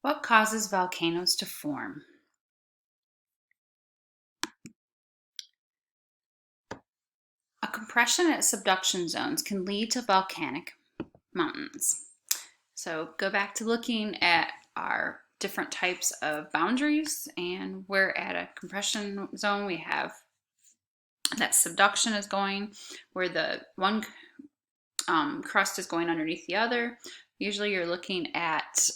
What causes volcanoes to form? A compression at subduction zones can lead to volcanic mountains. So go back to looking at our different types of boundaries, and we're at a compression zone. We have that subduction is going where the one crust is going underneath the other. Usually you're looking at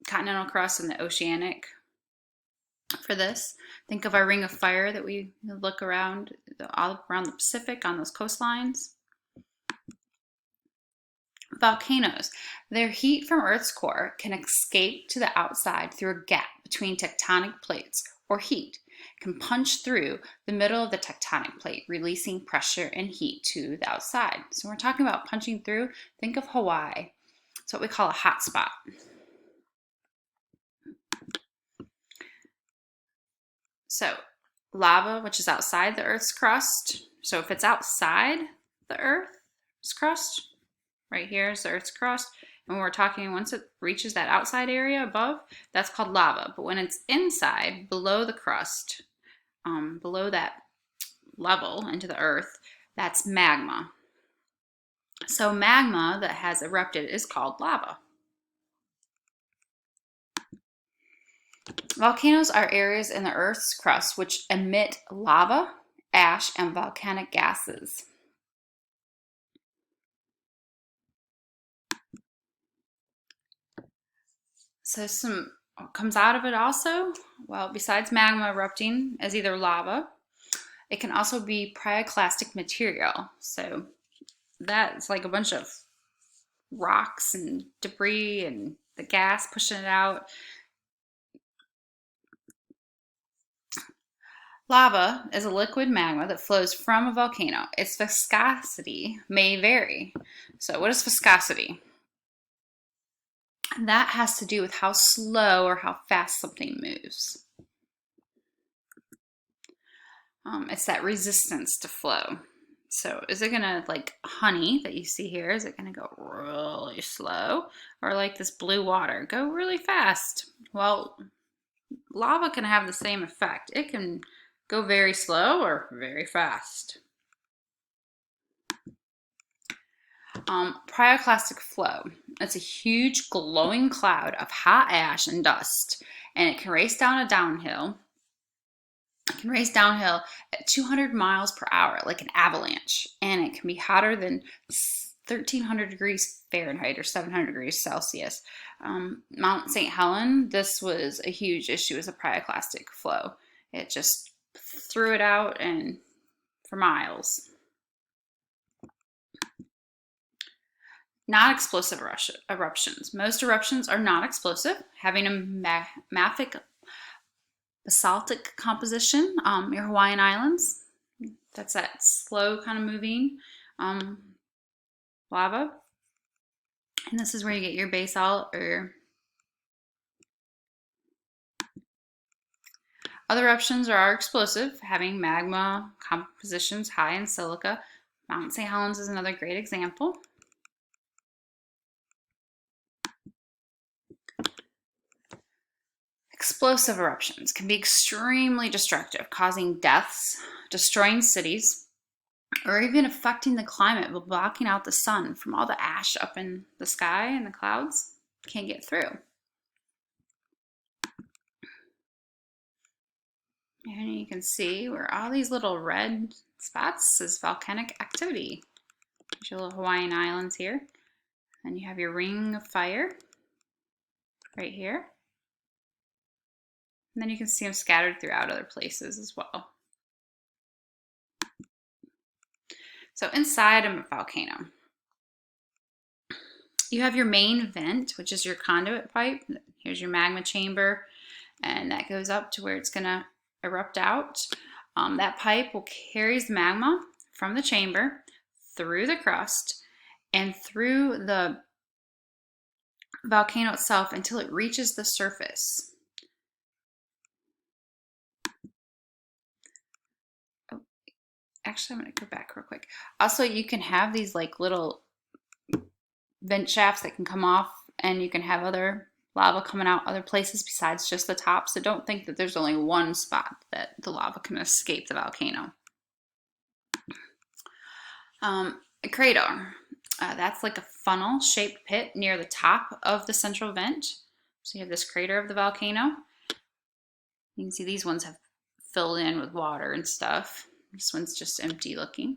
continental crust and the oceanic for this. Think of our ring of fire that we look around all around the Pacific on those coastlines. Volcanoes. Their heat from Earth's core can escape to the outside through a gap between tectonic plates, or heat can punch through the middle of the tectonic plate, releasing pressure and heat to the outside. So we're talking about punching through. Think of Hawaii. It's what we call a hot spot. So lava, which is outside the Earth's crust. So if it's outside the Earth's crust, right here is the Earth's crust. And when we're talking, once it reaches that outside area above, that's called lava. But when it's inside, below the crust, below that level into the Earth, that's magma. So magma that has erupted is called lava. Volcanoes are areas in the Earth's crust which emit lava, ash, and volcanic gases. So some comes out of it also. Well, besides magma erupting as either lava, it can also be pyroclastic material. So that's like a bunch of rocks and debris and the gas pushing it out. Lava is a liquid magma that flows from a volcano. Its viscosity may vary. So what is viscosity? That has to do with how slow or how fast something moves. It's that resistance to flow. So is it gonna, like honey that you see here, is it gonna go really slow? Or like this blue water, go really fast? Well, lava can have the same effect. It can go very slow or very fast. Pyroclastic flow. It's a huge glowing cloud of hot ash and dust, and it can race down a downhill. It can race downhill at 200 miles per hour, like an avalanche, and it can be hotter than 1,300 degrees Fahrenheit or 700 degrees Celsius. Mount St. Helens, this was a huge issue as a pyroclastic flow. It just threw it out and for miles. Not explosive eruptions. Most eruptions are not explosive, having a mafic basaltic composition. Your Hawaiian Islands, that's that slow kind of moving lava. And this is where you get your basalt or other eruptions are explosive, having magma compositions high in silica. Mount St. Helens is another great example. Explosive eruptions can be extremely destructive, causing deaths, destroying cities, or even affecting the climate by blocking out the sun from all the ash up in the sky and the clouds. Can't get through. And you can see where all these little red spots is volcanic activity. There's your little Hawaiian Islands here. And you have your ring of fire right here. And then you can see them scattered throughout other places as well. So inside of a volcano, you have your main vent, which is your conduit pipe. Here's your magma chamber, and that goes up to where it's going to erupt out. That pipe will carry the magma from the chamber through the crust and through the volcano itself until it reaches the surface. Actually, I'm going to go back real quick. Also, you can have these like little vent shafts that can come off, and you can have other lava coming out other places besides just the top. So don't think that there's only one spot that the lava can escape the volcano. A crater. That's like a funnel-shaped pit near the top of the central vent. So you have this crater of the volcano. You can see these ones have filled in with water and stuff. This one's just empty looking.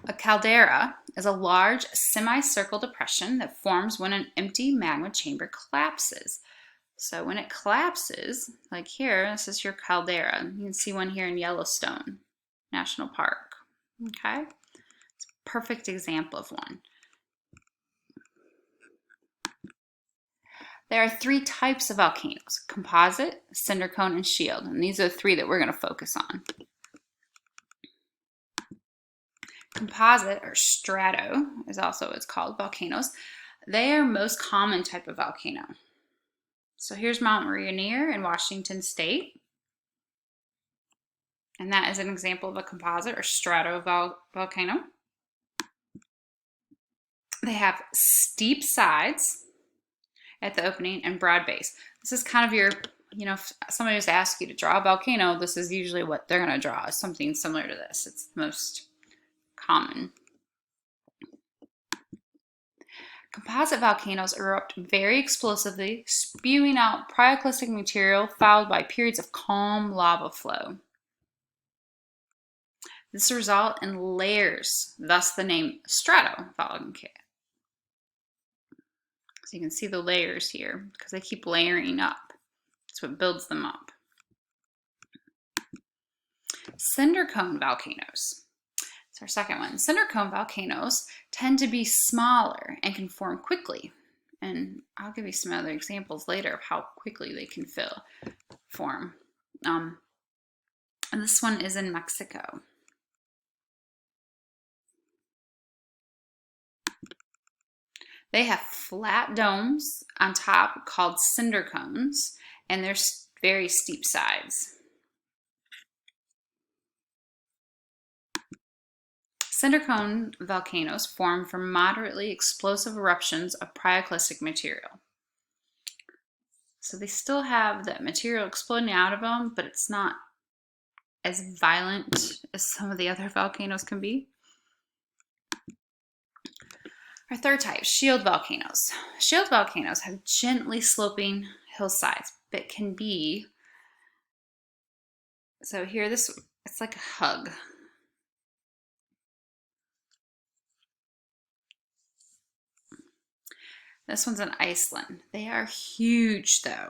A caldera is a large semicircle depression that forms when an empty magma chamber collapses. So when it collapses, like here, this is your caldera. You can see one here in Yellowstone National Park. Okay, it's a perfect example of one. There are three types of volcanoes: composite, cinder cone, and shield. And these are the three that we're going to focus on. Composite, or strato, is also what it's called, volcanoes. They are most common type of volcano. So here's Mount Rainier in Washington State. And that is an example of a composite or strato volcano. They have steep sides at the opening and broad base. This is kind of your, if somebody was to ask you to draw a volcano, this is usually what they're going to draw, something similar to this. It's the most common. Composite volcanoes erupt very explosively, spewing out pyroclastic material followed by periods of calm lava flow. This results in layers, thus the name stratovolcano. So you can see the layers here because they keep layering up. That's what builds them up. Cinder cone volcanoes. That's our second one. Cinder cone volcanoes tend to be smaller and can form quickly. And I'll give you some other examples later of how quickly they can form. And this one is in Mexico. They have flat domes on top called cinder cones, and they're very steep sides. Cinder cone volcanoes form from moderately explosive eruptions of pyroclastic material. So they still have that material exploding out of them, but it's not as violent as some of the other volcanoes can be. Our third type, shield volcanoes. Shield volcanoes have gently sloping hillsides, but can be, so here it's like a hug. This one's in Iceland. They are huge though.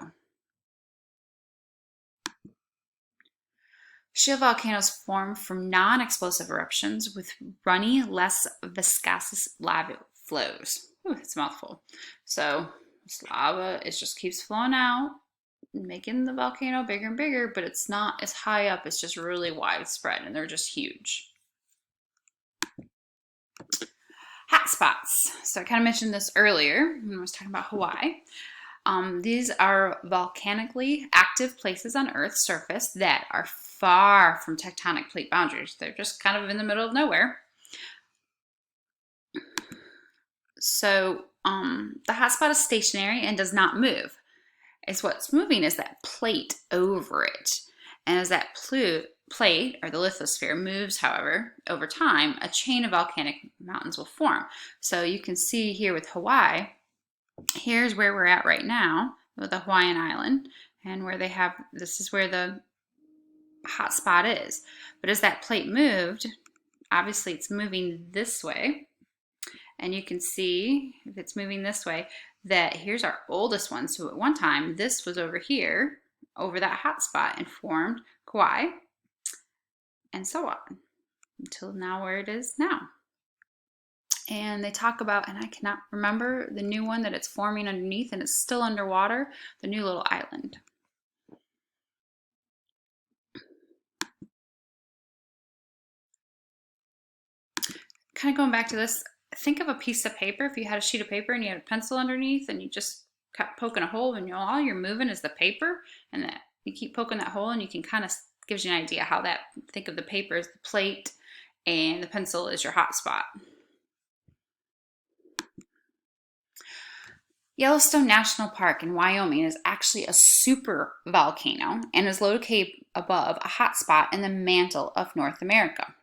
Shield volcanoes form from non-explosive eruptions with runny, less viscous lava flows. Ooh, it's a mouthful. So this lava, it just keeps flowing out, making the volcano bigger and bigger, but it's not as high up. It's just really widespread, and they're just huge. Hot spots. So I kind of mentioned this earlier when I was talking about Hawaii. These are volcanically active places on Earth's surface that are far from tectonic plate boundaries. They're just kind of in the middle of nowhere. So the hotspot is stationary and does not move. What's moving is that plate over it. And as that plate, or the lithosphere, moves, however, over time, a chain of volcanic mountains will form. So you can see here with Hawaii, here's where we're at right now with the Hawaiian island, and where they have, this is where the hot spot is. But as that plate moved, obviously it's moving this way, and you can see if it's moving this way that here's our oldest one. So at one time this was over here, over that hot spot, and formed Kauai, and so on, until now where it is now. And they talk about, and I cannot remember the new one that it's forming underneath, and it's still underwater, the new little island. Kind of going back to this, think of a piece of paper. If you had a sheet of paper and you had a pencil underneath, and you just kept poking a hole, and all you're moving is the paper, and that you keep poking that hole, and you can kind of, gives you an idea how that, think of the paper as the plate, and the pencil is your hot spot. Yellowstone National Park in Wyoming is actually a super volcano and is located above a hotspot in the mantle of North America.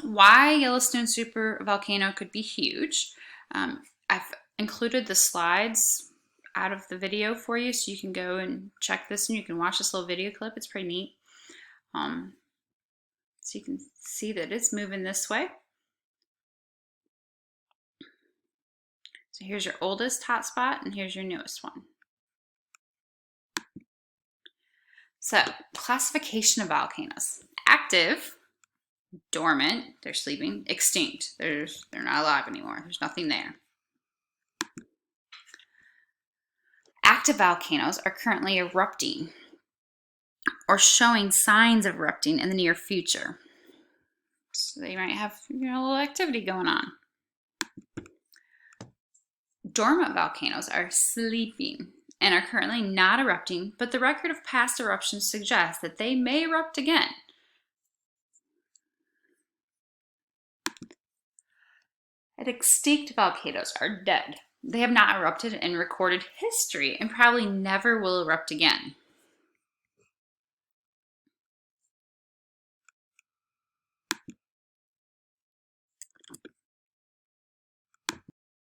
Why Yellowstone super volcano could be huge. I've included the slides out of the video for you so you can go and check this and you can watch this little video clip. It's pretty neat. So you can see that it's moving this way. So here's your oldest hotspot and here's your newest one. So classification of volcanoes. Active, dormant, they're sleeping. Extinct, they're not alive anymore. There's nothing there. Active volcanoes are currently erupting or showing signs of erupting in the near future. So they might have a little activity going on. Dormant volcanoes are sleeping and are currently not erupting, but the record of past eruptions suggests that they may erupt again. And extinct volcanoes are dead. They have not erupted in recorded history and probably never will erupt again.